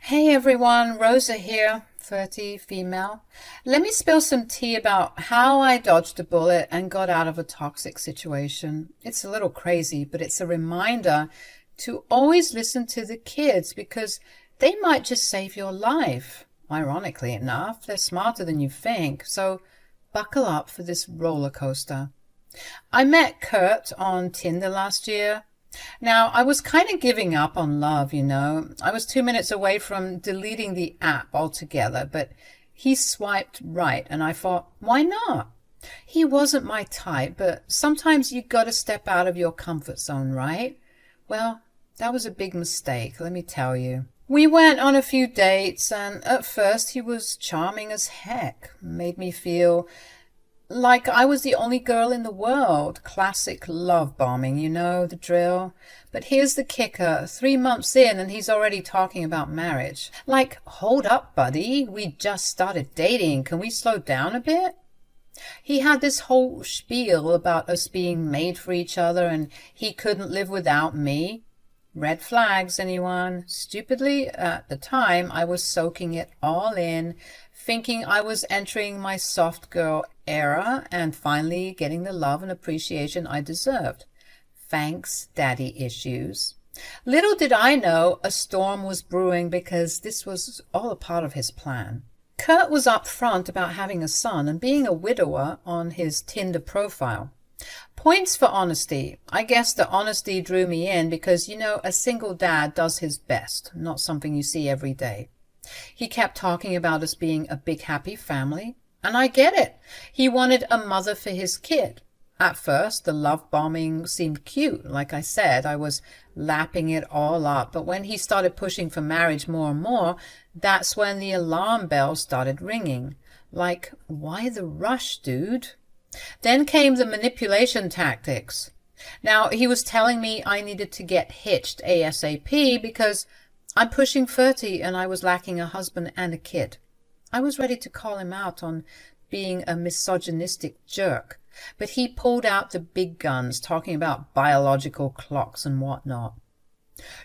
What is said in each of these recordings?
Hey everyone, Rosa here, 30, female. Let me spill some tea about how I dodged a bullet and got out of a toxic situation. It's a little crazy, but it's a reminder to always listen to the kids because they might just save your life. Ironically enough, they're smarter than you think, so buckle up for this roller coaster. I met Kurt on Tinder last year. Now, I was kind of giving up on love, you know. I was 2 minutes away from deleting the app altogether, but he swiped right, and I thought, why not? He wasn't my type, but sometimes you gotta step out of your comfort zone, right? Well, that was a big mistake, let me tell you. We went on a few dates, and at first he was charming as heck. Made me feel like I was the only girl in the world. Classic love bombing, you know, the drill. But here's the kicker. 3 months in and he's already talking about marriage. Like, hold up, buddy. We just started dating. Can we slow down a bit? He had this whole spiel about us being made for each other and he couldn't live without me. Red flags, anyone? Stupidly, at the time, I was soaking it all in, thinking I was entering my soft girl era and finally getting the love and appreciation I deserved. Thanks, daddy issues. Little did I know a storm was brewing because this was all a part of his plan. Kurt was upfront about having a son and being a widower on his Tinder profile. Points for honesty. I guess the honesty drew me in because, you know, a single dad does his best, not something you see every day. He kept talking about us being a big happy family, and I get it. He wanted a mother for his kid. At first, the love bombing seemed cute. Like I said, I was lapping it all up, but when he started pushing for marriage more and more, that's when the alarm bells started ringing. Like, why the rush, dude? Then came the manipulation tactics. Now, he was telling me I needed to get hitched ASAP because I'm pushing 30 and I was lacking a husband and a kid. I was ready to call him out on being a misogynistic jerk, but he pulled out the big guns, talking about biological clocks and whatnot.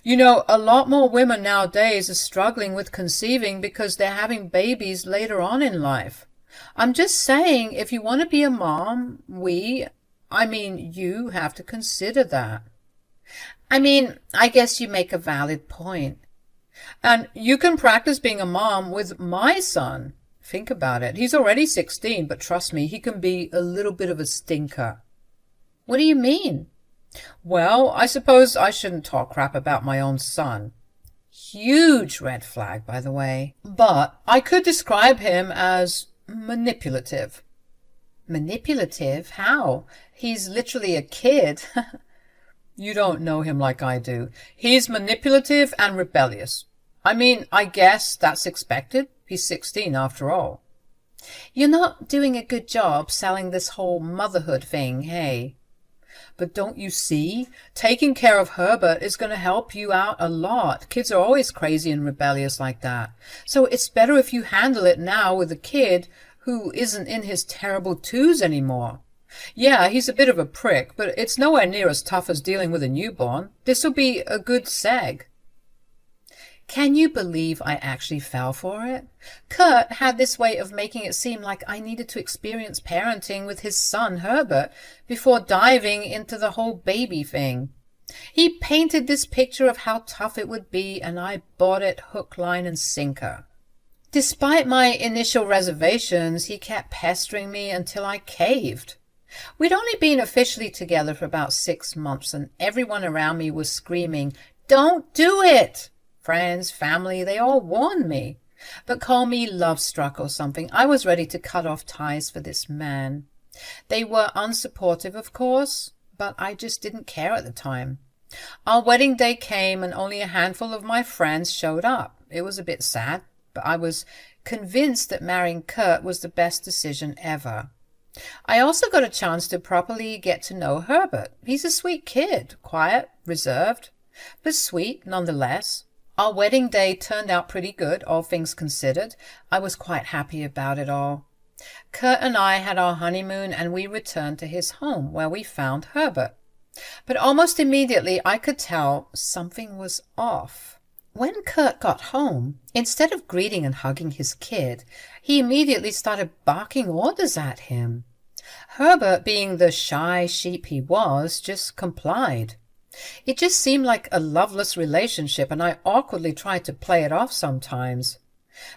You know, a lot more women nowadays are struggling with conceiving because they're having babies later on in life. I'm just saying, if you want to be a mom, you have to consider that. I guess you make a valid point. And you can practice being a mom with my son. Think about it. He's already 16, but trust me, he can be a little bit of a stinker. What do you mean? Well, I suppose I shouldn't talk crap about my own son. Huge red flag, by the way. But I could describe him as manipulative. Manipulative? How? He's literally a kid. You don't know him like I do. He's manipulative and rebellious. I guess that's expected. He's 16 after all. You're not doing a good job selling this whole motherhood thing, hey? But don't you see? Taking care of Herbert is going to help you out a lot. Kids are always crazy and rebellious like that. So it's better if you handle it now with a kid who isn't in his terrible twos anymore. Yeah, he's a bit of a prick, but it's nowhere near as tough as dealing with a newborn. This'll be a good seg. Can you believe I actually fell for it? Kurt had this way of making it seem like I needed to experience parenting with his son Herbert before diving into the whole baby thing. He painted this picture of how tough it would be, and I bought it hook, line, and sinker. Despite my initial reservations, he kept pestering me until I caved. We'd only been officially together for about 6 months, and everyone around me was screaming, "Don't do it!" Friends, family, they all warned me. But call me love-struck or something, I was ready to cut off ties for this man. They were unsupportive, of course, but I just didn't care at the time. Our wedding day came and only a handful of my friends showed up. It was a bit sad, but I was convinced that marrying Kurt was the best decision ever. I also got a chance to properly get to know Herbert. He's a sweet kid, quiet, reserved, but sweet nonetheless. Our wedding day turned out pretty good, all things considered. I was quite happy about it all. Kurt and I had our honeymoon and we returned to his home where we found Herbert. But almost immediately I could tell something was off. When Kurt got home, instead of greeting and hugging his kid, he immediately started barking orders at him. Herbert, being the shy sheep he was, just complied. It just seemed like a loveless relationship, and I awkwardly tried to play it off sometimes.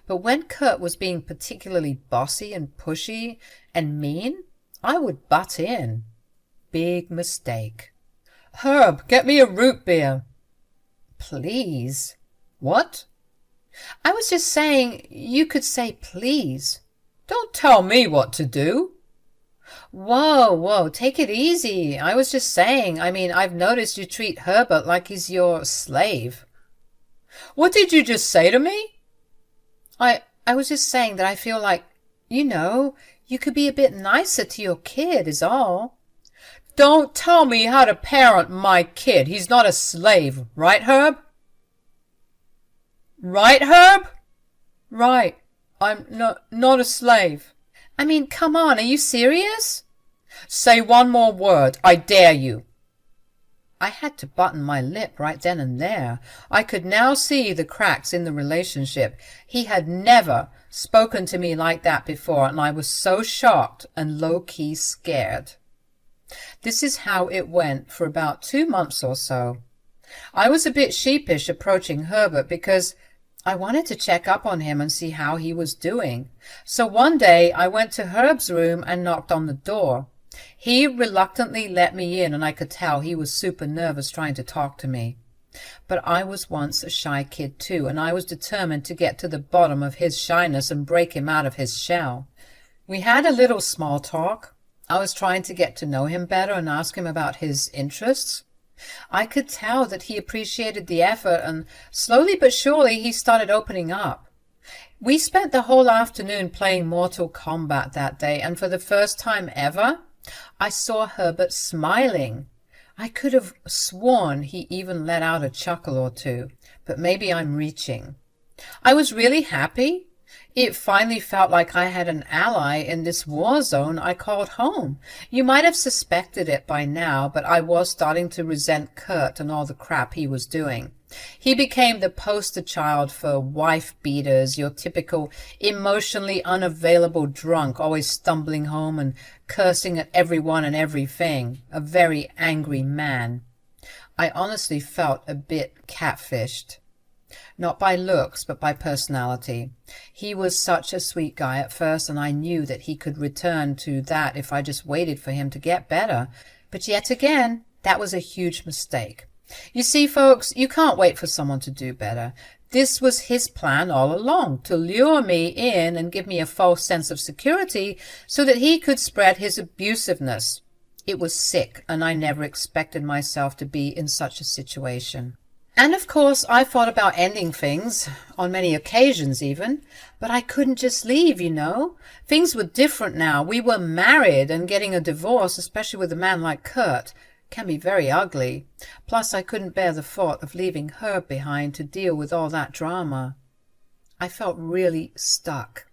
But when Kurt was being particularly bossy and pushy and mean, I would butt in. Big mistake. "Herb, get me a root beer." "Please." "What?" "I was just saying you could say please." "Don't tell me what to do." Whoa, take it easy. I was just saying, I've noticed you treat Herbert like he's your slave." "What did you just say to me?" I was just saying that I feel like, you could be a bit nicer to your kid is all." "Don't tell me how to parent my kid. He's not a slave, right, Herb?" "Right, Herb?" "Right. I'm not a slave." Come on, are you serious? "Say one more word. I dare you." I had to button my lip right then and there. I could now see the cracks in the relationship. He had never spoken to me like that before, and I was so shocked and low-key scared. This is how it went for about 2 months or so. I was a bit sheepish approaching Herbert because I wanted to check up on him and see how he was doing. So one day I went to Herb's room and knocked on the door. He reluctantly let me in, and I could tell he was super nervous trying to talk to me. But I was once a shy kid too, and I was determined to get to the bottom of his shyness and break him out of his shell. We had a little small talk. I was trying to get to know him better and ask him about his interests. I could tell that he appreciated the effort, and slowly but surely he started opening up. We spent the whole afternoon playing Mortal Kombat that day, and for the first time ever, I saw Herbert smiling. I could have sworn he even let out a chuckle or two, but maybe I'm reaching. I was really happy. It finally felt like I had an ally in this war zone I called home. You might have suspected it by now, but I was starting to resent Kurt and all the crap he was doing. He became the poster child for wife beaters, your typical emotionally unavailable drunk, always stumbling home and cursing at everyone and everything. A very angry man. I honestly felt a bit catfished. Not by looks, but by personality. He was such a sweet guy at first, and I knew that he could return to that if I just waited for him to get better. But yet again, that was a huge mistake. You see, folks, you can't wait for someone to do better. This was his plan all along, to lure me in and give me a false sense of security so that he could spread his abusiveness. It was sick, and I never expected myself to be in such a situation. And of course, I thought about ending things, on many occasions even, but I couldn't just leave, Things were different now. We were married, and getting a divorce, especially with a man like Kurt, can be very ugly. Plus, I couldn't bear the thought of leaving Herb behind to deal with all that drama. I felt really stuck.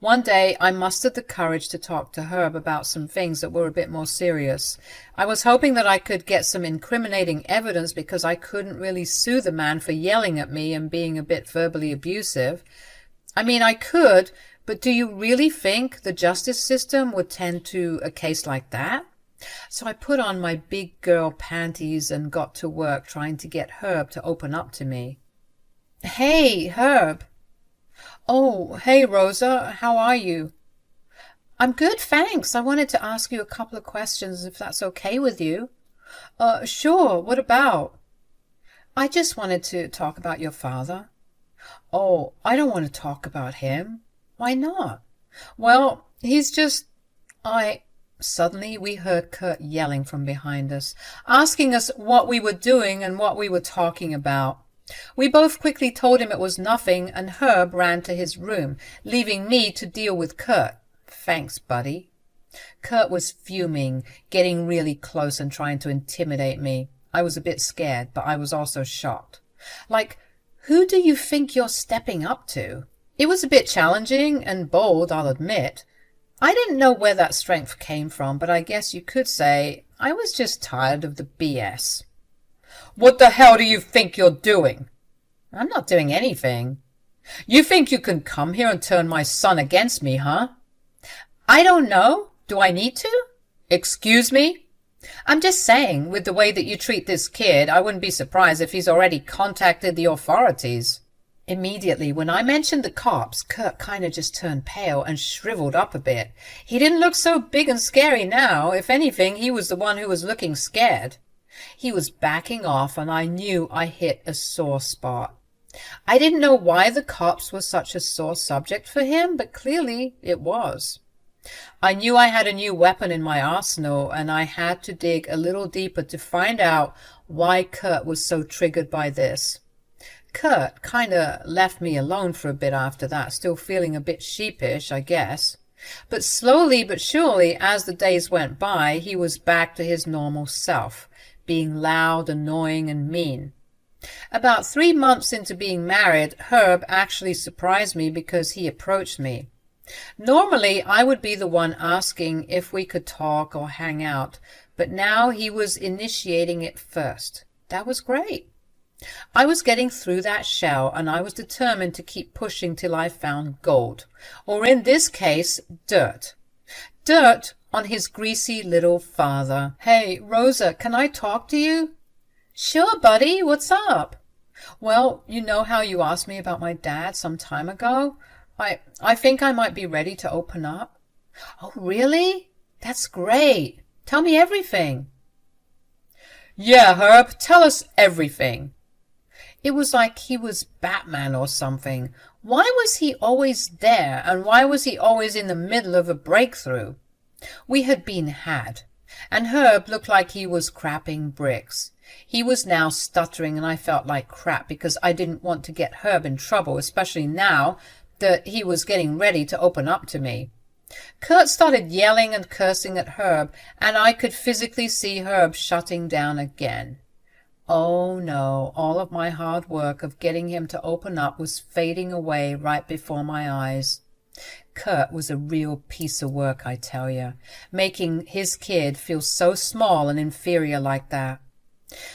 One day I mustered the courage to talk to Herb about some things that were a bit more serious. I was hoping that I could get some incriminating evidence because I couldn't really sue the man for yelling at me and being a bit verbally abusive. I could, but do you really think the justice system would tend to a case like that? So I put on my big girl panties and got to work trying to get Herb to open up to me. "Hey, Herb." "Oh, hey, Rosa. How are you?" "I'm good, thanks. I wanted to ask you a couple of questions, if that's okay with you." Sure. What about?" "I just wanted to talk about your father." "Oh, I don't want to talk about him." "Why not?" "Well, he's just... Suddenly we heard Kurt yelling from behind us, asking us what we were doing and what we were talking about. We both quickly told him it was nothing, and Herb ran to his room, leaving me to deal with Kurt. Thanks, buddy. Kurt was fuming, getting really close and trying to intimidate me. I was a bit scared, but I was also shocked. Like, who do you think you're stepping up to? It was a bit challenging and bold, I'll admit. I didn't know where that strength came from, but I guess you could say I was just tired of the BS. "What the hell do you think you're doing?" I'm not doing anything. You think you can come here and turn my son against me, huh? I don't know. Do I need to? Excuse me? I'm just saying, with the way that you treat this kid, I wouldn't be surprised if he's already contacted the authorities. Immediately, when I mentioned the cops, Kurt kind of just turned pale and shriveled up a bit. He didn't look so big and scary now. If anything, he was the one who was looking scared. He was backing off, and I knew I hit a sore spot. I didn't know why the cops were such a sore subject for him, but clearly it was. I knew I had a new weapon in my arsenal, and I had to dig a little deeper to find out why Kurt was so triggered by this. Kurt kinda left me alone for a bit after that, still feeling a bit sheepish, I guess. But slowly but surely, as the days went by, he was back to his normal self, being loud, annoying, and mean. About 3 months into being married, Herb actually surprised me because he approached me. Normally, I would be the one asking if we could talk or hang out, but now he was initiating it first. That was great. I was getting through that shell, and I was determined to keep pushing till I found gold, or in this case, dirt. Dirt on his greasy little father. Hey, Rosa, can I talk to you? Sure, buddy, what's up? Well, you know how you asked me about my dad some time ago? I think I might be ready to open up. Oh, really? That's great. Tell me everything. Yeah, Herb, tell us everything. It was like he was Batman or something. Why was he always there, and why was he always in the middle of a breakthrough? We had been had, and Herb looked like he was crapping bricks. He was now stuttering, and I felt like crap because I didn't want to get Herb in trouble, especially now that he was getting ready to open up to me. Kurt started yelling and cursing at Herb, and I could physically see Herb shutting down again. Oh no, all of my hard work of getting him to open up was fading away right before my eyes. Kurt was a real piece of work, I tell you, making his kid feel so small and inferior like that.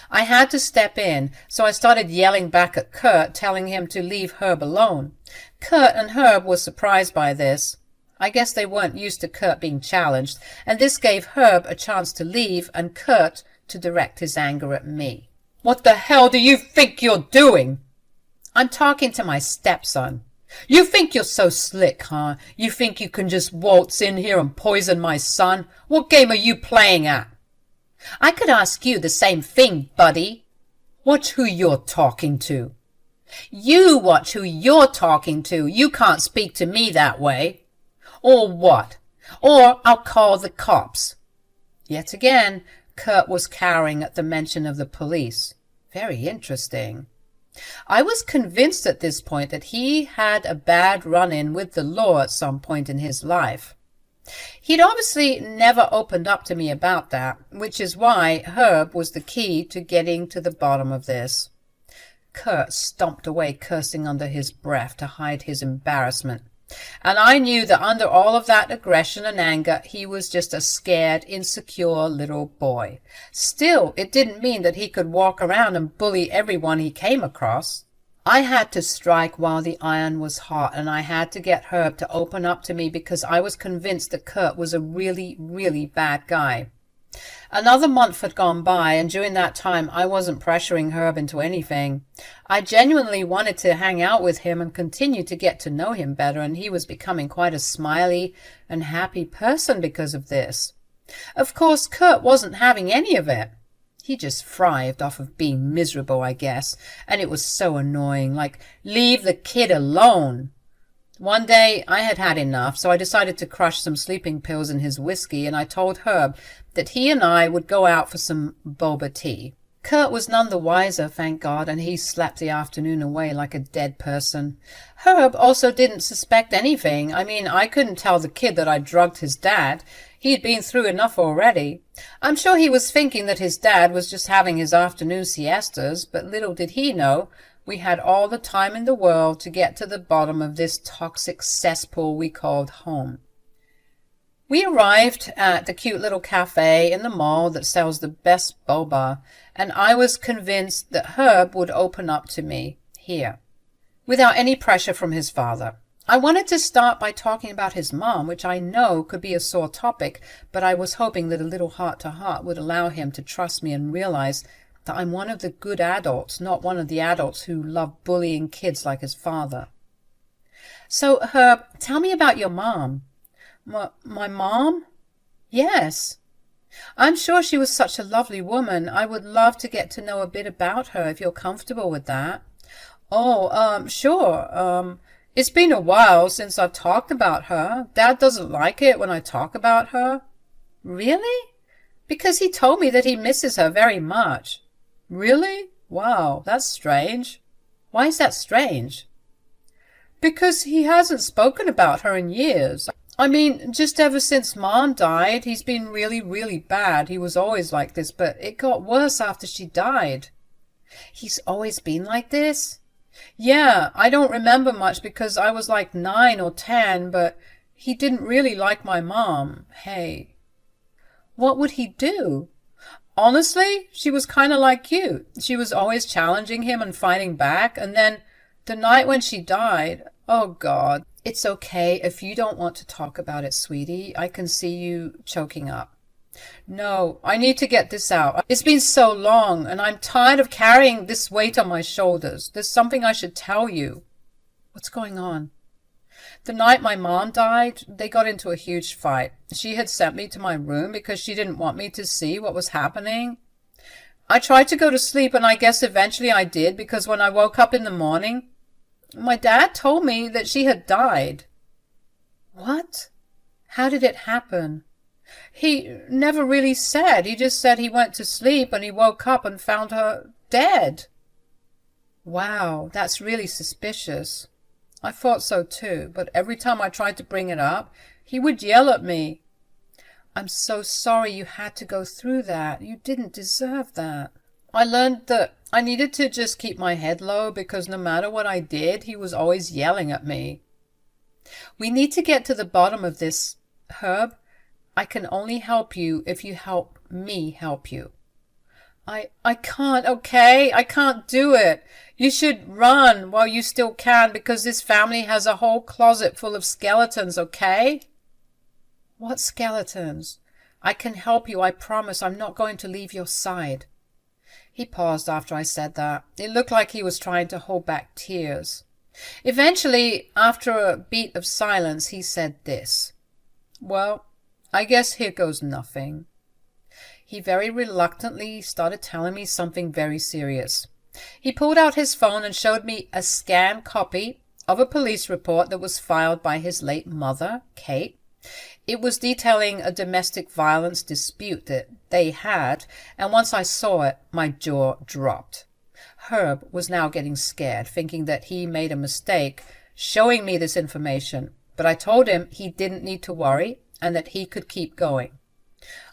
I had to step in, so I started yelling back at Kurt, telling him to leave Herb alone. Kurt and Herb were surprised by this. I guess they weren't used to Kurt being challenged, and this gave Herb a chance to leave and Kurt to direct his anger at me. What the hell do you think you're doing? I'm talking to my stepson. You think you're so slick, huh? You think you can just waltz in here and poison my son? What game are you playing at? I could ask you the same thing, buddy. Watch who you're talking to. You watch who you're talking to. You can't speak to me that way. Or what? Or I'll call the cops. Yet again, Kurt was cowering at the mention of the police. Very interesting. I was convinced at this point that he had a bad run-in with the law at some point in his life. He'd obviously never opened up to me about that, which is why Herb was the key to getting to the bottom of this. Kurt stomped away, cursing under his breath to hide his embarrassment. And I knew that under all of that aggression and anger, he was just a scared, insecure little boy. Still, it didn't mean that he could walk around and bully everyone he came across. I had to strike while the iron was hot, and I had to get Herb to open up to me because I was convinced that Kurt was a really, really bad guy. Another month had gone by, and during that time I wasn't pressuring Herb into anything. I genuinely wanted to hang out with him and continue to get to know him better, and he was becoming quite a smiley and happy person because of this. Of course, Kurt wasn't having any of it. He just thrived off of being miserable, I guess, and it was so annoying, like, leave the kid alone. One day I had had enough, so I decided to crush some sleeping pills in his whiskey, and I told Herb that he and I would go out for some boba tea. Kurt was none the wiser, thank God, and he slept the afternoon away like a dead person. Herb also didn't suspect anything. I mean, I couldn't tell the kid that I drugged his dad. He'd been through enough already. I'm sure he was thinking that his dad was just having his afternoon siestas, but little did he know we had all the time in the world to get to the bottom of this toxic cesspool we called home. We arrived at the cute little cafe in the mall that sells the best boba, and I was convinced that Herb would open up to me. here, without any pressure from his father. I wanted to start by talking about his mom, which I know could be a sore topic, but I was hoping that a little heart-to-heart would allow him to trust me and realize that I'm one of the good adults, not one of the adults who love bullying kids like his father. So, Herb, tell me about your mom. My mom? Yes. I'm sure she was such a lovely woman. I would love to get to know a bit about her if you're comfortable with that. Oh, sure. It's been a while since I've talked about her. Dad doesn't like it when I talk about her. Really? Because he told me that he misses her very much. Really? Wow, that's strange. Why is that strange? Because he hasn't spoken about her in years. I mean, just ever since Mom died, he's been really, really bad. He was always like this, but it got worse after she died. He's always been like this? Yeah, I don't remember much because I was like 9 or 10, but he didn't really like my mom. Hey. What would he do? Honestly, she was kind of like you. She was always challenging him and fighting back, and then the night when she died, oh God. It's okay if you don't want to talk about it, sweetie. I can see you choking up. No, I need to get this out. It's been so long, and I'm tired of carrying this weight on my shoulders. There's something I should tell you. What's going on? The night my mom died, they got into a huge fight. She had sent me to my room because she didn't want me to see what was happening. I tried to go to sleep, and I guess eventually I did, because when I woke up in the morning, my dad told me that she had died. What? How did it happen? He never really said. He just said he went to sleep and he woke up and found her dead. Wow, that's really suspicious. I thought so too, but every time I tried to bring it up, he would yell at me. I'm so sorry you had to go through that. You didn't deserve that. I learned that I needed to just keep my head low because no matter what I did, he was always yelling at me. We need to get to the bottom of this, Herb. I can only help you if you help me help you. I can't, okay? I can't do it. You should run while you still can because this family has a whole closet full of skeletons, okay? What skeletons? I can help you, I promise. I'm not going to leave your side. He paused after I said that. It looked like he was trying to hold back tears. Eventually, after a beat of silence, he said this. Well, I guess here goes nothing. He very reluctantly started telling me something very serious. He pulled out his phone and showed me a scanned copy of a police report that was filed by his late mother, Kate. It was detailing a domestic violence dispute that they had, and once I saw it, my jaw dropped. Herb was now getting scared, thinking that he made a mistake showing me this information, but I told him he didn't need to worry and that he could keep going.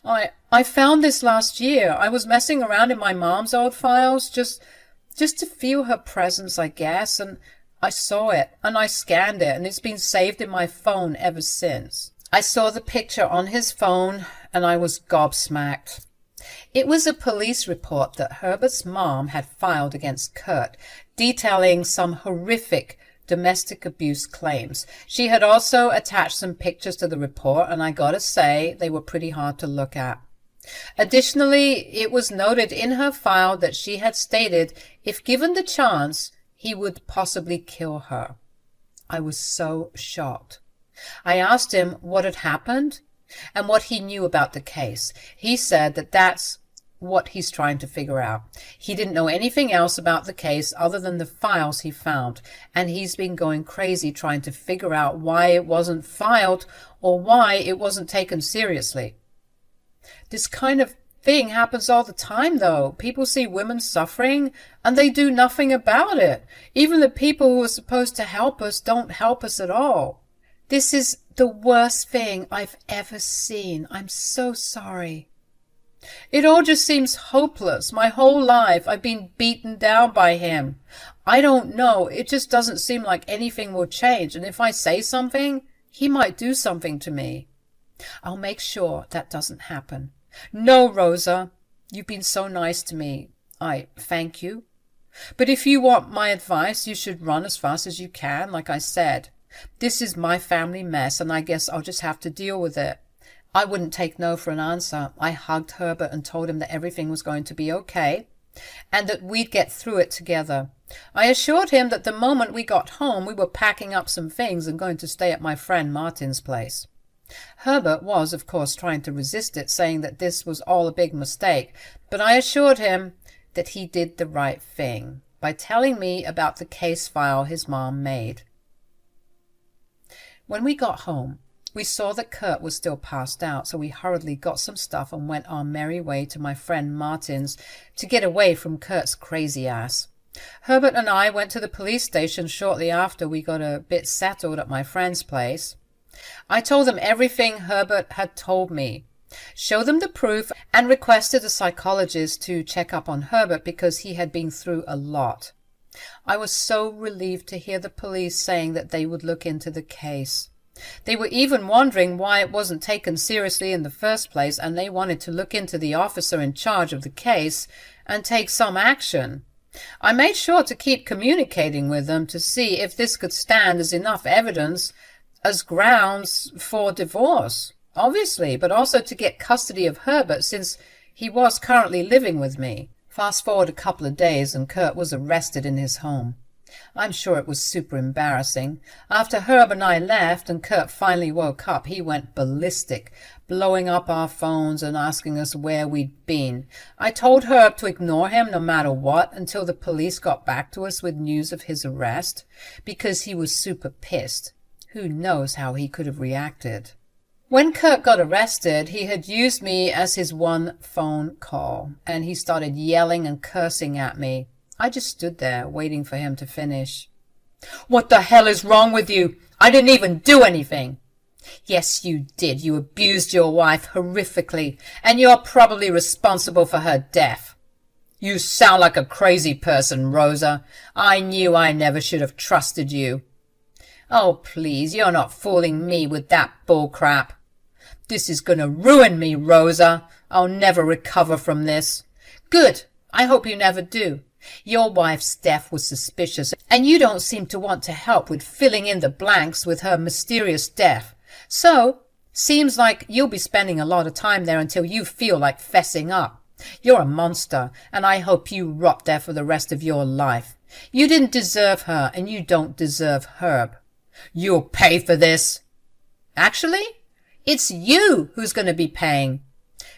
I found this last year. I was messing around in my mom's old files just to feel her presence, I guess, and I saw it, and I scanned it, and it's been saved in my phone ever since. I saw the picture on his phone, and I was gobsmacked. It was a police report that Herbert's mom had filed against Kurt, detailing some horrific domestic abuse claims. She had also attached some pictures to the report, and I gotta say, they were pretty hard to look at. Additionally, it was noted in her file that she had stated if given the chance, he would possibly kill her. I was so shocked. I asked him what had happened and what he knew about the case. He said that that's what he's trying to figure out. He didn't know anything else about the case other than the files he found, and he's been going crazy trying to figure out why it wasn't filed or why it wasn't taken seriously. This kind of thing happens all the time, though. People see women suffering, and they do nothing about it. Even the people who are supposed to help us don't help us at all. This is the worst thing I've ever seen. I'm so sorry. It all just seems hopeless. My whole life I've been beaten down by him. I don't know. It just doesn't seem like anything will change, and if I say something, he might do something to me. I'll make sure that doesn't happen. No, Rosa, you've been so nice to me. I thank you. But if you want my advice, you should run as fast as you can, like I said. This is my family mess, and I guess I'll just have to deal with it. I wouldn't take no for an answer. I hugged Herbert and told him that everything was going to be okay, and that we'd get through it together. I assured him that the moment we got home, we were packing up some things and going to stay at my friend Martin's place. Herbert was, of course, trying to resist it, saying that this was all a big mistake, but I assured him that he did the right thing by telling me about the case file his mom made. When we got home, we saw that Kurt was still passed out, so we hurriedly got some stuff and went our merry way to my friend Martin's to get away from Kurt's crazy ass. Herbert and I went to the police station shortly after we got a bit settled at my friend's place. I told them everything Herbert had told me, showed them the proof, and requested a psychologist to check up on Herbert because he had been through a lot. I was so relieved to hear the police saying that they would look into the case. They were even wondering why it wasn't taken seriously in the first place, and they wanted to look into the officer in charge of the case and take some action. I made sure to keep communicating with them to see if this could stand as enough evidence as grounds for divorce, obviously, but also to get custody of Herbert since he was currently living with me. Fast forward a couple of days and Kurt was arrested in his home. I'm sure it was super embarrassing. After Herb and I left and Kurt finally woke up, he went ballistic, blowing up our phones and asking us where we'd been. I told Herb to ignore him no matter what until the police got back to us with news of his arrest, because he was super pissed. Who knows how he could have reacted. When Kurt got arrested, he had used me as his one phone call, and he started yelling and cursing at me. I just stood there, waiting for him to finish. "What the hell is wrong with you? I didn't even do anything." "Yes, you did. You abused your wife horrifically, and you're probably responsible for her death." "You sound like a crazy person, Rosa. I knew I never should have trusted you." "Oh, please, you're not fooling me with that bullcrap." "This is going to ruin me, Rosa. I'll never recover from this." "Good. I hope you never do. Your wife's death was suspicious, and you don't seem to want to help with filling in the blanks with her mysterious death. So, seems like you'll be spending a lot of time there until you feel like fessing up. You're a monster, and I hope you rot there for the rest of your life. You didn't deserve her, and you don't deserve Herb. You'll pay for this." "Actually, it's you who's going to be paying.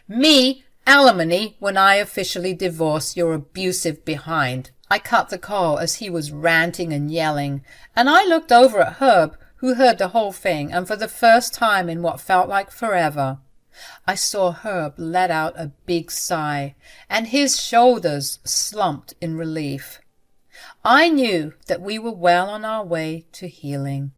Me, alimony, when I officially divorce your abusive behind." I cut the call as he was ranting and yelling, and I looked over at Herb, who heard the whole thing, and for the first time in what felt like forever, I saw Herb let out a big sigh, and his shoulders slumped in relief. I knew that we were well on our way to healing.